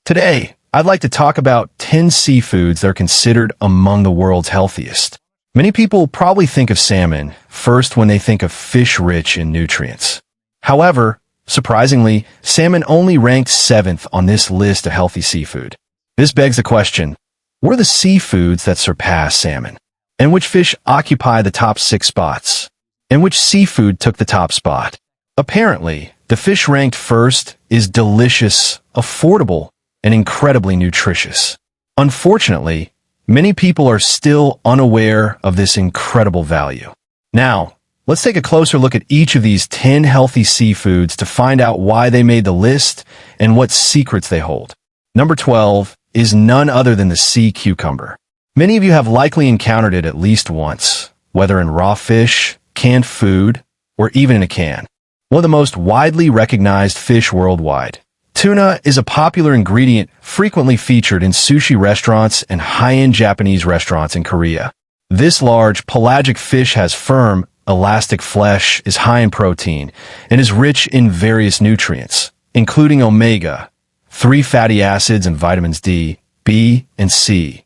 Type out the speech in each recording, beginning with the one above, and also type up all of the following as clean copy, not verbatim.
Today, I'd like to talk about 10 seafoods that are considered among the world's healthiest. Many people probably think of salmon first when they think of fish rich in nutrients. However, surprisingly, salmon only ranked 7th on this list of healthy seafood. This begs the question, what are the seafoods that surpass salmon? And which fish occupy the top 6 spots? And which seafood took the top spot? Apparently, the fish ranked first is delicious, affordable, and incredibly nutritious. Unfortunately, many people are still unaware of this incredible value. Now, let's take a closer look at each of these 10 healthy seafoods to find out why they made the list and what secrets they hold. Number 12 is none other than the sea cucumber. Many of you have likely encountered it at least once, whether in raw fish, canned food, or even in a can. One of the most widely recognized fish worldwide. Tuna is a popular ingredient frequently featured in sushi restaurants and high-end Japanese restaurants in Korea. This large pelagic fish has firm, elastic flesh, is high in protein, and is rich in various nutrients, including omega-3 fatty acids and vitamins D, B, and C.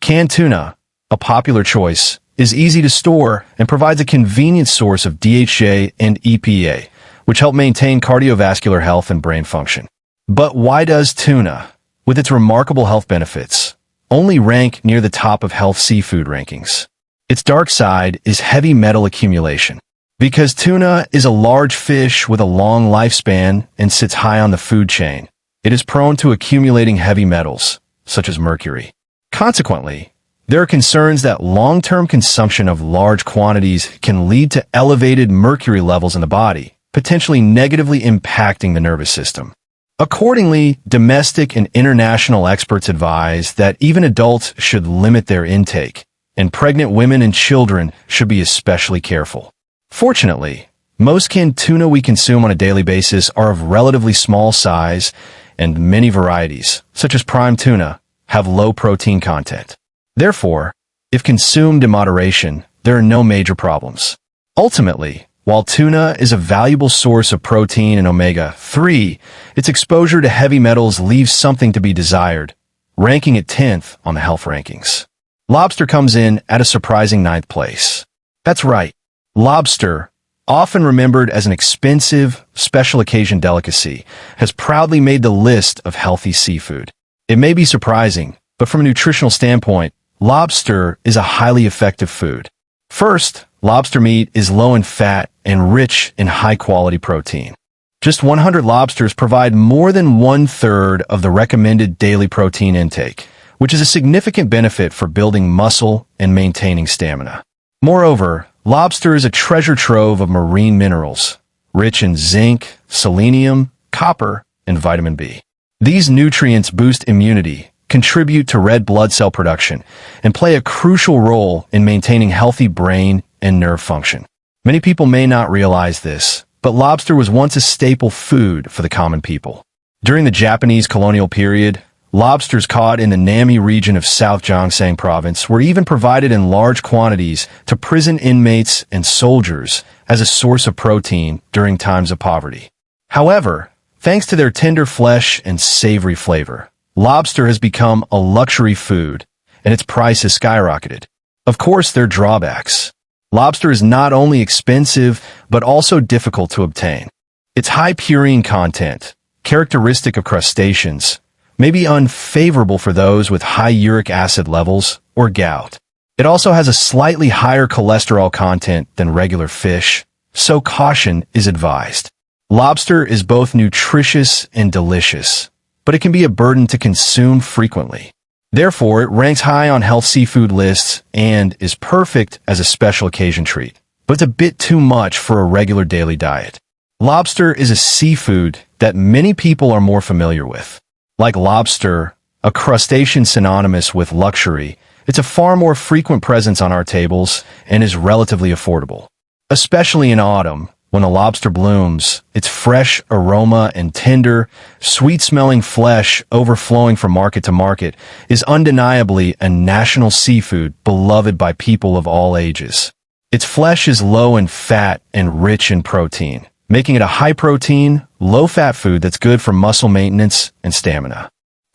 Canned tuna, a popular choice, is easy to store and provides a convenient source of DHA and EPA, which help maintain cardiovascular health and brain function. But why does tuna, with its remarkable health benefits, only rank near the top of health seafood rankings? Its dark side is heavy metal accumulation. Because tuna is a large fish with a long lifespan and sits high on the food chain, it is prone to accumulating heavy metals, such as mercury. Consequently, there are concerns that long-term consumption of large quantities can lead to elevated mercury levels in the body, potentially negatively impacting the nervous system. Accordingly, domestic and international experts advise that even adults should limit their intake, and pregnant women and children should be especially careful. Fortunately, most canned tuna we consume on a daily basis are of relatively small size, and many varieties, such as prime tuna, have low protein content. Therefore, if consumed in moderation, there are no major problems. Ultimately, while tuna is a valuable source of protein and omega-3, its exposure to heavy metals leaves something to be desired, ranking it 10th on the health rankings. Lobster comes in at a surprising 9th place. That's right. Lobster, often remembered as an expensive, special occasion delicacy, has proudly made the list of healthy seafood. It may be surprising, but from a nutritional standpoint, lobster is a highly effective food. First, lobster meat is low in fat and rich in high-quality protein. Just 100 lobsters provide more than 1/3 of the recommended daily protein intake, which is a significant benefit for building muscle and maintaining stamina. Moreover, lobster is a treasure trove of marine minerals, rich in zinc, selenium, copper, and vitamin B. These nutrients boost immunity, contribute to red blood cell production, and play a crucial role in maintaining healthy brain and nerve function. Many people may not realize this, but lobster was once a staple food for the common people. During the Japanese colonial period, lobsters caught in the Nami region of South Gyeongsang province were even provided in large quantities to prison inmates and soldiers as a source of protein during times of poverty. However, thanks to their tender flesh and savory flavor, lobster has become a luxury food, and its price has skyrocketed. Of course, there are drawbacks. Lobster is not only expensive, but also difficult to obtain. Its high purine content, characteristic of crustaceans, may be unfavorable for those with high uric acid levels or gout. It also has a slightly higher cholesterol content than regular fish, so caution is advised. Lobster is both nutritious and delicious, but it can be a burden to consume frequently. Therefore, it ranks high on health seafood lists and is perfect as a special occasion treat, but it's a bit too much for a regular daily diet. Lobster is a seafood that many people are more familiar with. Like lobster, a crustacean synonymous with luxury, it's a far more frequent presence on our tables and is relatively affordable. Especially in autumn, when the lobster blooms, its fresh aroma and tender, sweet-smelling flesh overflowing from market to market is undeniably a national seafood beloved by people of all ages. Its flesh is low in fat and rich in protein, making it a high-protein, low-fat food that's good for muscle maintenance and stamina.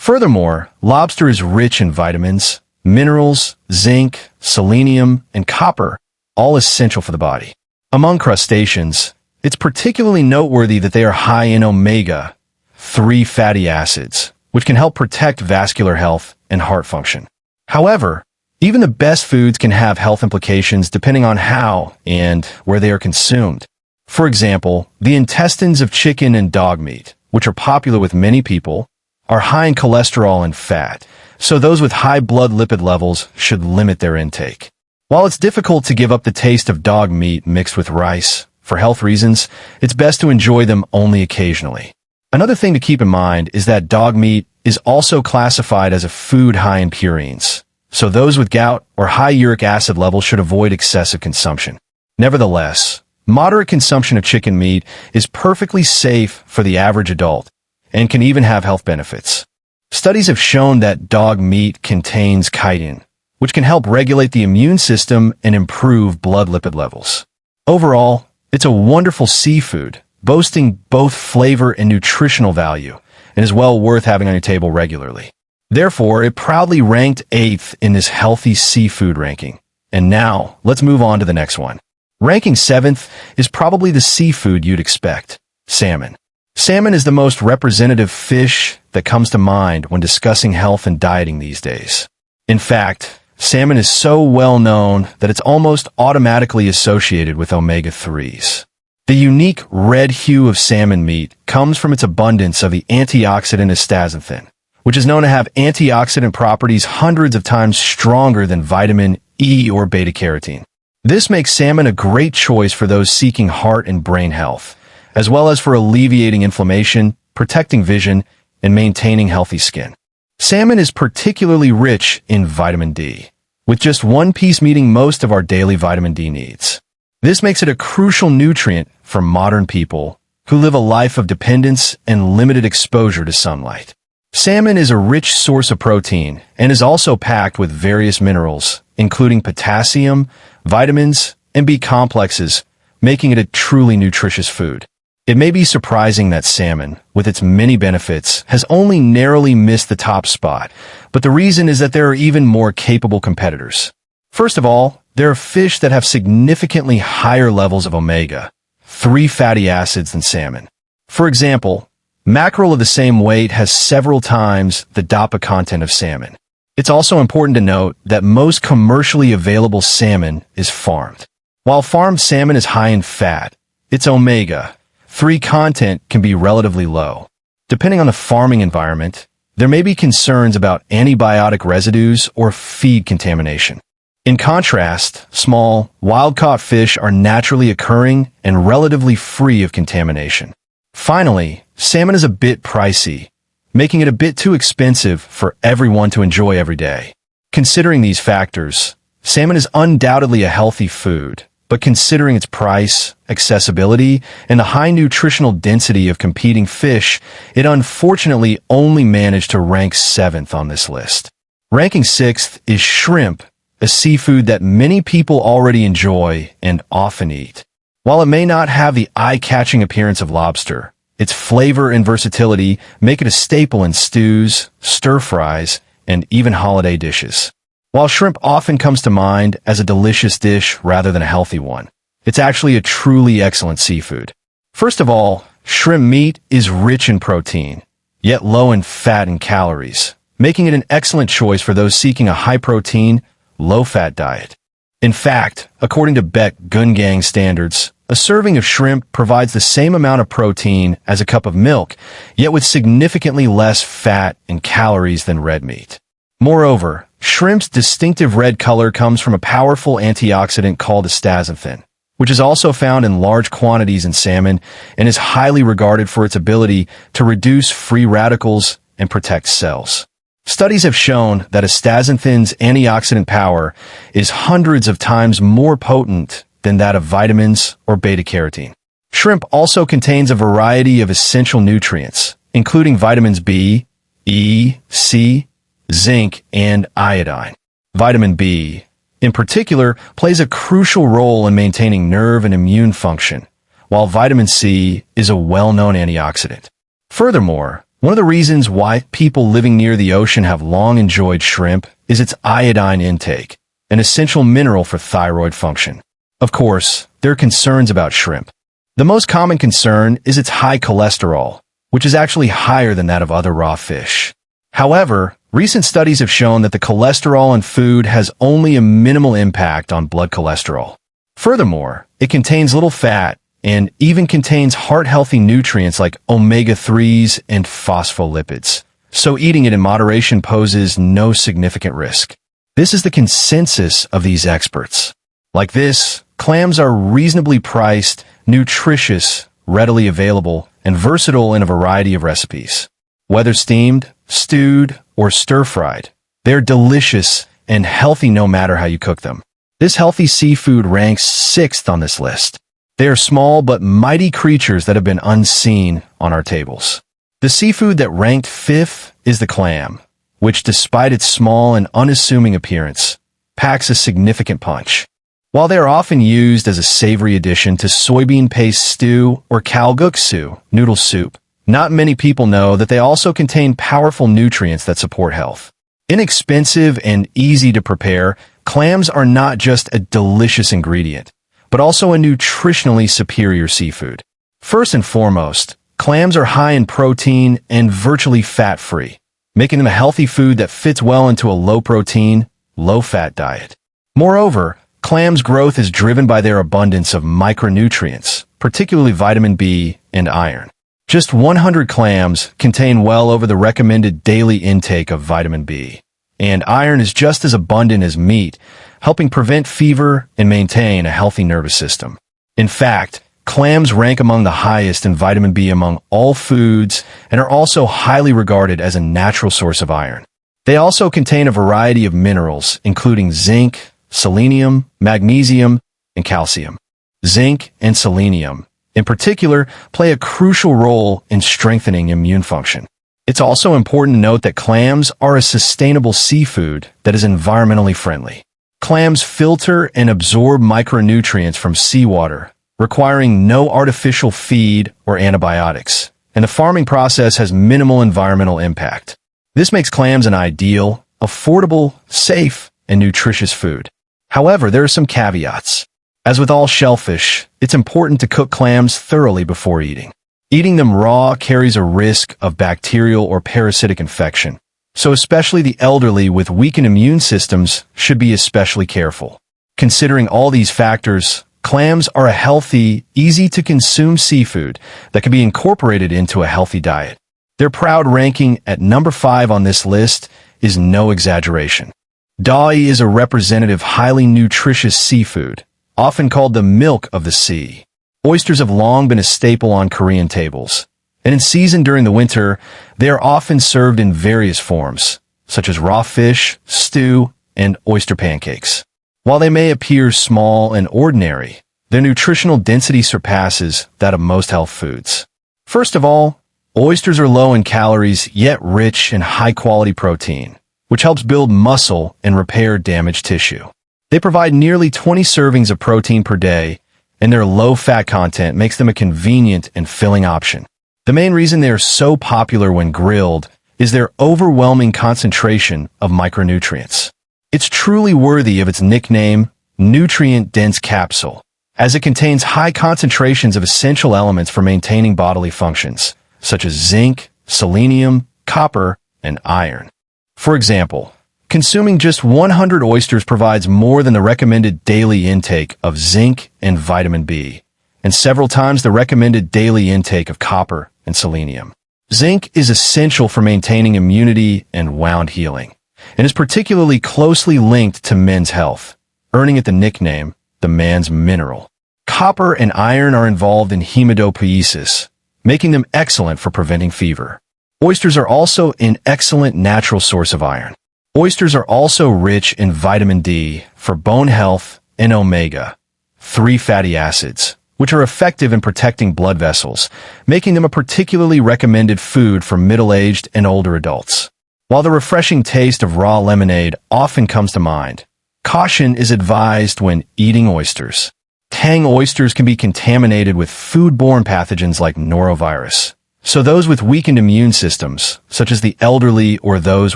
Furthermore, lobster is rich in vitamins, minerals, zinc, selenium, and copper, all essential for the body. Among crustaceans, it's particularly noteworthy that they are high in omega-3 fatty acids, which can help protect vascular health and heart function. However, even the best foods can have health implications depending on how and where they are consumed. For example, the intestines of chicken and dog meat, which are popular with many people, are high in cholesterol and fat, so those with high blood lipid levels should limit their intake. While it's difficult to give up the taste of dog meat mixed with rice, for health reasons, it's best to enjoy them only occasionally. Another thing to keep in mind is that dog meat is also classified as a food high in purines, so those with gout or high uric acid levels should avoid excessive consumption. Nevertheless, moderate consumption of chicken meat is perfectly safe for the average adult and can even have health benefits. Studies have shown that dog meat contains chitin, which can help regulate the immune system and improve blood lipid levels. Overall, it's a wonderful seafood, boasting both flavor and nutritional value, and is well worth having on your table regularly. Therefore, it proudly ranked 8th in this healthy seafood ranking. And now, let's move on to the next one. Ranking 7th is probably the seafood you'd expect: salmon. Salmon is the most representative fish that comes to mind when discussing health and dieting these days. In fact, salmon is so well known that it's almost automatically associated with omega-3s. The unique red hue of salmon meat comes from its abundance of the antioxidant astaxanthin, which is known to have antioxidant properties hundreds of times stronger than vitamin E or beta-carotene. This makes salmon a great choice for those seeking heart and brain health, as well as for alleviating inflammation, protecting vision, and maintaining healthy skin. Salmon is particularly rich in vitamin D, with just one piece meeting most of our daily vitamin D needs. This makes it a crucial nutrient for modern people who live a life of dependence and limited exposure to sunlight. Salmon is a rich source of protein and is also packed with various minerals, including potassium, vitamins, and B complexes, making it a truly nutritious food. It may be surprising that salmon, with its many benefits, has only narrowly missed the top spot, but the reason is that there are even more capable competitors. First of all, there are fish that have significantly higher levels of omega-3 fatty acids than salmon. For example, mackerel of the same weight has several times the DAPA content of salmon. It's also important to note that most commercially available salmon is farmed. While farmed salmon is high in fat, its omega-3 content can be relatively low. Depending on the farming environment, there may be concerns about antibiotic residues or feed contamination. In contrast, small, wild-caught fish are naturally occurring and relatively free of contamination. Finally, salmon is a bit pricey, making it a bit too expensive for everyone to enjoy every day. Considering these factors, salmon is undoubtedly a healthy food, but considering its price, accessibility, and the high nutritional density of competing fish, it unfortunately only managed to rank 7th on this list. Ranking 6th is shrimp, a seafood that many people already enjoy and often eat. While it may not have the eye-catching appearance of lobster, its flavor and versatility make it a staple in stews, stir-fries, and even holiday dishes. While shrimp often comes to mind as a delicious dish rather than a healthy one, it's actually a truly excellent seafood. First of all, shrimp meat is rich in protein, yet low in fat and calories, making it an excellent choice for those seeking a high-protein, low-fat diet. In fact, according to Beck-Gungang standards, a serving of shrimp provides the same amount of protein as a cup of milk, yet with significantly less fat and calories than red meat. Moreover, shrimp's distinctive red color comes from a powerful antioxidant called astaxanthin, which is also found in large quantities in salmon and is highly regarded for its ability to reduce free radicals and protect cells. Studies have shown that astaxanthin's antioxidant power is hundreds of times more potent than that of vitamins or beta-carotene. Shrimp also contains a variety of essential nutrients, including vitamins B, E, C, zinc, and iodine. Vitamin B, in particular, plays a crucial role in maintaining nerve and immune function, while vitamin C is a well-known antioxidant. Furthermore, One of the reasons why people living near the ocean have long enjoyed shrimp is its iodine intake, an essential mineral for thyroid function. Of course, there are concerns about shrimp. The most common concern is its high cholesterol, which is actually higher than that of other raw fish. However, recent studies have shown that the cholesterol in food has only a minimal impact on blood cholesterol. Furthermore, it contains little fat and even contains heart-healthy nutrients like omega-3s and phospholipids, so eating it in moderation poses no significant risk. This is the consensus of these experts. Like this, clams are reasonably priced, nutritious, readily available, and versatile in a variety of recipes. Whether steamed, stewed, or stir-fried, they're delicious and healthy no matter how you cook them. This healthy seafood ranks 6th on this list. They are small but mighty creatures that have been unseen on our tables. The seafood that ranked 5th is the clam, which despite its small and unassuming appearance, packs a significant punch. While they are often used as a savory addition to soybean paste stew or kalguksu noodle soup, not many people know that they also contain powerful nutrients that support health. Inexpensive and easy to prepare, clams are not just a delicious ingredient, but also a nutritionally superior seafood. First and foremost, clams are high in protein and virtually fat-free, making them a healthy food that fits well into a low-protein, low-fat diet. Moreover, clams' growth is driven by their abundance of micronutrients, particularly vitamin B and iron. Just 100 clams contain well over the recommended daily intake of vitamin B, and iron is just as abundant as meat, helping prevent fever and maintain a healthy nervous system. In fact, clams rank among the highest in vitamin B among all foods and are also highly regarded as a natural source of iron. They also contain a variety of minerals, including zinc, selenium, magnesium, and calcium. Zinc and selenium, in particular, play a crucial role in strengthening immune function. It's also important to note that clams are a sustainable seafood that is environmentally friendly. Clams filter and absorb micronutrients from seawater, requiring no artificial feed or antibiotics, and the farming process has minimal environmental impact. This makes clams an ideal, affordable, safe, and nutritious food. However, there are some caveats. As with all shellfish, it's important to cook clams thoroughly before eating. Eating them raw carries a risk of bacterial or parasitic infection, so especially the elderly with weakened immune systems should be especially careful. Considering all these factors, clams are a healthy, easy-to-consume seafood that can be incorporated into a healthy diet. Their proud ranking at number 5 on this list is no exaggeration. Da'i is a representative, highly nutritious seafood, often called the milk of the sea. Oysters have long been a staple on Korean tables, and in season during the winter, they are often served in various forms, such as raw fish, stew, and oyster pancakes. While they may appear small and ordinary, their nutritional density surpasses that of most health foods. First of all, oysters are low in calories yet rich in high-quality protein, which helps build muscle and repair damaged tissue. They provide nearly 20 servings of protein per day, and their low-fat content makes them a convenient and filling option. The main reason they are so popular when grilled is their overwhelming concentration of micronutrients. It's truly worthy of its nickname, nutrient-dense capsule, as it contains high concentrations of essential elements for maintaining bodily functions, such as zinc, selenium, copper, and iron. For example, consuming just 100 oysters provides more than the recommended daily intake of zinc and vitamin B, and several times the recommended daily intake of copper and selenium. Zinc is essential for maintaining immunity and wound healing, and is particularly closely linked to men's health, earning it the nickname, the man's mineral. Copper and iron are involved in hematopoiesis, making them excellent for preventing fever. Oysters are also an excellent natural source of iron. Oysters are also rich in vitamin D for bone health and omega-3 fatty acids, which are effective in protecting blood vessels, making them a particularly recommended food for middle-aged and older adults. While the refreshing taste of raw lemonade often comes to mind, caution is advised when eating oysters. Tang oysters can be contaminated with foodborne pathogens like norovirus, So those with weakened immune systems, such as the elderly or those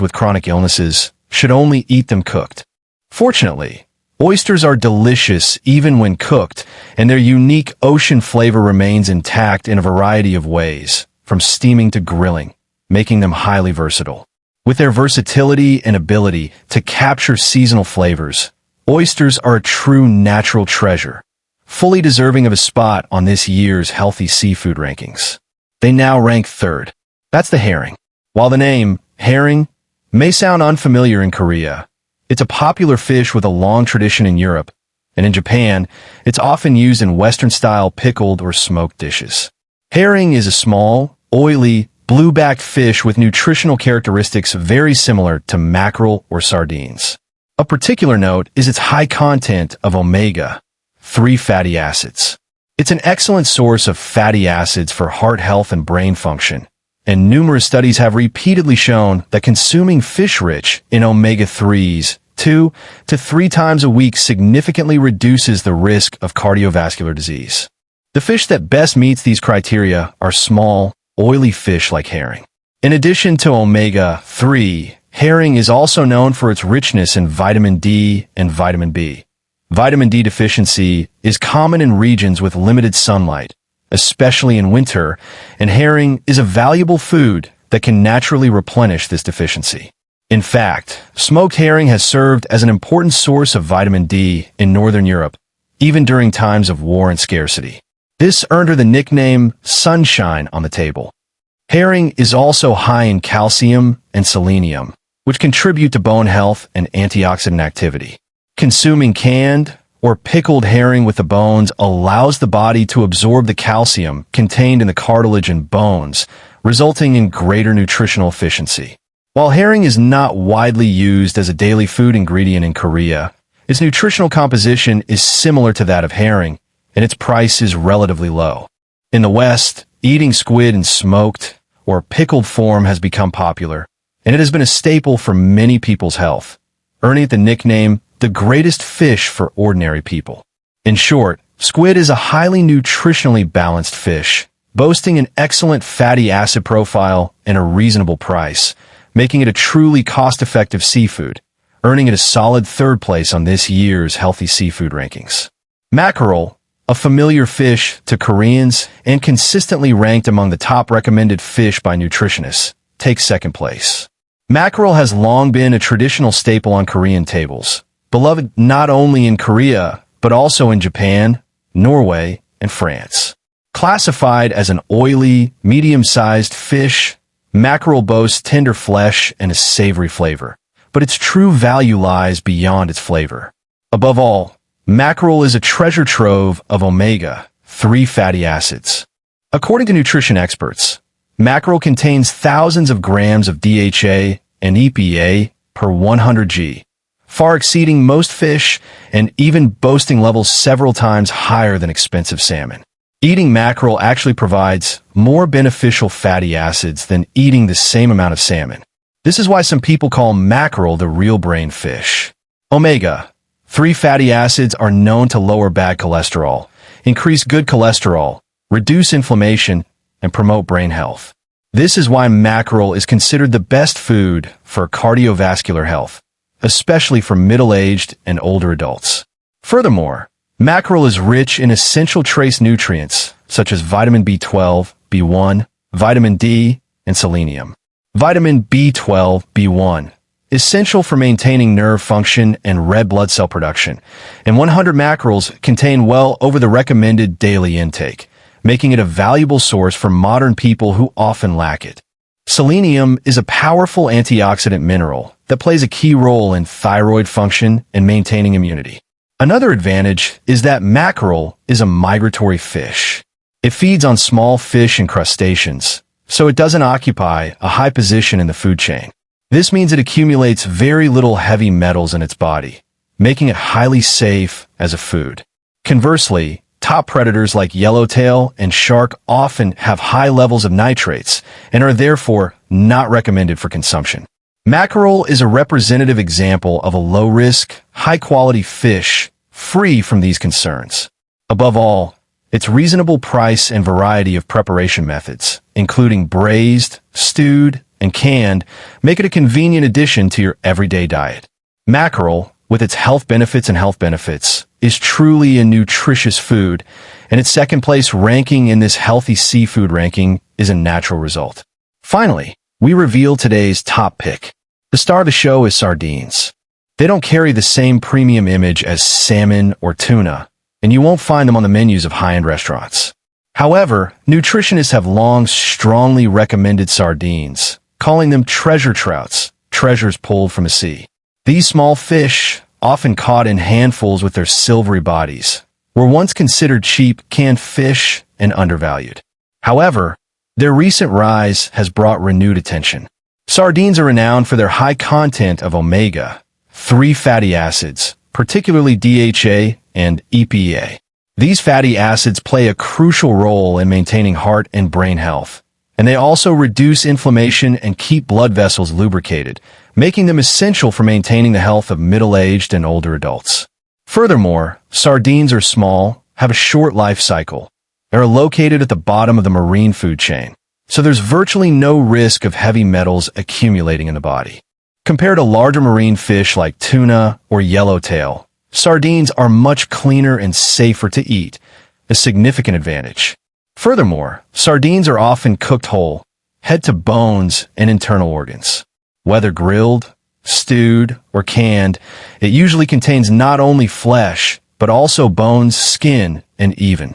with chronic illnesses, should only eat them cooked. Fortunately, oysters are delicious even when cooked, and their unique ocean flavor remains intact in a variety of ways, from steaming to grilling, making them highly versatile. With their versatility and ability to capture seasonal flavors, oysters are a true natural treasure, fully deserving of a spot on this year's healthy seafood rankings. They now rank third. That's the herring. While the name, herring, may sound unfamiliar in Korea, it's a popular fish with a long tradition in Europe, and in Japan, it's often used in Western-style pickled or smoked dishes. Herring is a small, oily, blue-backed fish with nutritional characteristics very similar to mackerel or sardines. A particular note is its high content of omega-3 fatty acids. It's an excellent source of fatty acids for heart health and brain function, and numerous studies have repeatedly shown that consuming fish rich in omega-3s 2 to 3 times a week significantly reduces the risk of cardiovascular disease. The fish that best meets these criteria are small, oily fish like herring. In addition to omega-3, herring is also known for its richness in vitamin D and vitamin B. Vitamin D deficiency is common in regions with limited sunlight, especially in winter, and herring is a valuable food that can naturally replenish this deficiency. In fact, smoked herring has served as an important source of vitamin D in Northern Europe, even during times of war and scarcity. This earned her the nickname Sunshine on the table. Herring is also high in calcium and selenium, which contribute to bone health and antioxidant activity. Consuming canned or pickled herring with the bones allows the body to absorb the calcium contained in the cartilage and bones, resulting in greater nutritional efficiency. While herring is not widely used as a daily food ingredient in Korea, its nutritional composition is similar to that of herring, and its price is relatively low. In the West, eating squid in smoked or pickled form has become popular, and it has been a staple for many people's health, earning it the nickname the greatest fish for ordinary people. In short, squid is a highly nutritionally balanced fish, boasting an excellent fatty acid profile and a reasonable price, making it a truly cost-effective seafood, earning it a solid third place on this year's healthy seafood rankings. Mackerel, a familiar fish to Koreans and consistently ranked among the top recommended fish by nutritionists, takes second place. Mackerel has long been a traditional staple on Korean tables, beloved not only in Korea, but also in Japan, Norway, and France. Classified as an oily, medium-sized fish, mackerel boasts tender flesh and a savory flavor, but its true value lies beyond its flavor. Above all, mackerel is a treasure trove of omega-3 fatty acids. According to nutrition experts, mackerel contains thousands of grams of DHA and EPA per 100 g, far exceeding most fish and even boasting levels several times higher than expensive salmon. Eating mackerel actually provides more beneficial fatty acids than eating the same amount of salmon. This is why some people call mackerel the real brain fish. Omega-3 fatty acids are known to lower bad cholesterol, increase good cholesterol, reduce inflammation, and promote brain health. This is why mackerel is considered the best food for cardiovascular health, especially for middle-aged and older adults. Furthermore, mackerel is rich in essential trace nutrients such as vitamin B12, B1, vitamin D, and selenium. Vitamin B12, B1, essential for maintaining nerve function and red blood cell production, and 100 mackerels contain well over the recommended daily intake, making it a valuable source for modern people who often lack it. Selenium is a powerful antioxidant mineral that plays a key role in thyroid function and maintaining immunity. Another advantage is that mackerel is a migratory fish. It feeds on small fish and crustaceans, so it doesn't occupy a high position in the food chain. This means it accumulates very little heavy metals in its body, making it highly safe as a food. Conversely, top predators like yellowtail and shark often have high levels of nitrates and are therefore not recommended for consumption. Mackerel is a representative example of a low-risk, high-quality fish free from these concerns. Above all, its reasonable price and variety of preparation methods, including braised, stewed, and canned, make it a convenient addition to your everyday diet. Mackerel, with its health benefits, is truly a nutritious food, and its second place ranking in this healthy seafood ranking is a natural result. Finally, we reveal today's top pick. The star of the show is sardines. They don't carry the same premium image as salmon or tuna, and you won't find them on the menus of high-end restaurants. However, nutritionists have long strongly recommended sardines, calling them treasure trouts, treasures pulled from the sea. These small fish, often caught in handfuls with their silvery bodies, were once considered cheap canned fish and undervalued. However, their recent rise has brought renewed attention. Sardines are renowned for their high content of omega-3 fatty acids, particularly DHA and EPA. These fatty acids play a crucial role in maintaining heart and brain health, and they also reduce inflammation and keep blood vessels lubricated, making them essential for maintaining the health of middle-aged and older adults. Furthermore, sardines are small, have a short life cycle, and are located at the bottom of the marine food chain, so there's virtually no risk of heavy metals accumulating in the body. Compared to larger marine fish like tuna or yellowtail, sardines are much cleaner and safer to eat, a significant advantage. Furthermore, sardines are often cooked whole, head to bones and internal organs. Whether grilled, stewed, or canned, it usually contains not only flesh, but also bones, skin, and even